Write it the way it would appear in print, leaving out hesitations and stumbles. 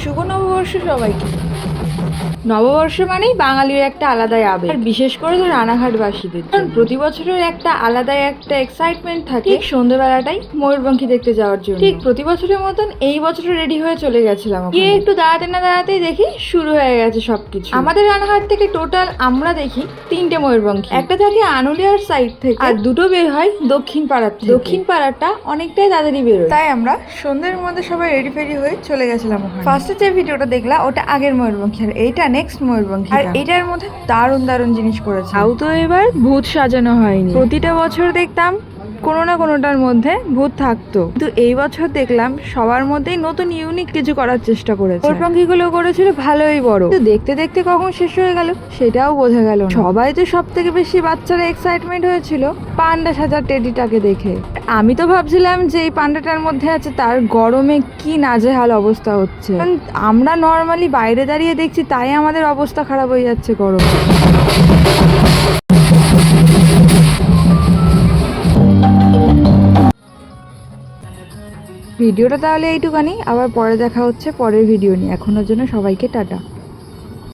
শুভ নববর্ষ সবাইকে। নববর্ষ মানেই বাঙালির একটা আলাদাই আবেগ, আর বিশেষ করে তো রানাঘাটবাসীদের, কারণ প্রতি বছরের একটা আলাদাই একটা এক্সাইটমেন্ট থাকে ঠিক সন্ধ্যেবেলাটাই ময়ূরপঙ্খী দেখতে যাওয়ার জন্য। ঠিক প্রতি বছরের মতন এই বছর রেডি হয়ে চলে গেছিলাম, গিয়ে একটু দাঁড়াতে না দাঁড়াতেই দেখি শুরু হয়ে গেছে সবকিছু। আমাদের রানাঘাট থেকে টোটাল আমরা দেখি 3টে ময়ূরপঙ্খী, একটা থাকে আনুলিয়ার সাইড থেকে আর দুটো বের হয় দক্ষিণ পাড়ার থেকে। দক্ষিণ পাড়াটা অনেকটাই তাড়াতাড়ি বেরোয়, তাই আমরা সন্ধ্যের মধ্যে সবাই রেডি ফেডি হয়ে চলে গেছিলাম ওখানে। ফার্স্টে যে ভিডিওটা দেখলা ওটা আগের ময়ূরপঙ্খী, আর এইটা নেক্সট ময়ূরপঙ্খী। আর এটার মধ্যে দারুণ দারুণ জিনিস করেছে। তাও তো এবার ভূত সাজানো হয়নি, প্রতিটা বছর দেখতাম কোনো না কোনোটার মধ্যে ভূত থাকতো, কিন্তু এই বছর দেখলাম সবার মধ্যেই নতুন ইউনিক কিছু করার চেষ্টা করেছে। ময়ূরপঙ্খীগুলো করেছিল ভালোই বড়, কিন্তু দেখতে দেখতে কখন শেষ হয়ে গেল সেটাও বোঝা গেল না। সবাই তো সব থেকে বেশি বাচ্চারা এক্সাইটমেন্ট হয়েছিল পান্ডা সাজার টেডিটাকে দেখে। আমি তো ভাবছিলাম যে এই পান্ডাটার মধ্যে আছে তার গরমে কি নাজেহাল অবস্থা হচ্ছে, কারণ আমরা নর্মালি বাইরে দাঁড়িয়ে দেখছি তাই আমাদের অবস্থা খারাপ হয়ে যাচ্ছে গরমে। ভিডিওটা তাহলে এইটুকানি, আবার পরে দেখা হচ্ছে পরের ভিডিও নিয়ে। এখনোর জন্য সবাইকে টাটা।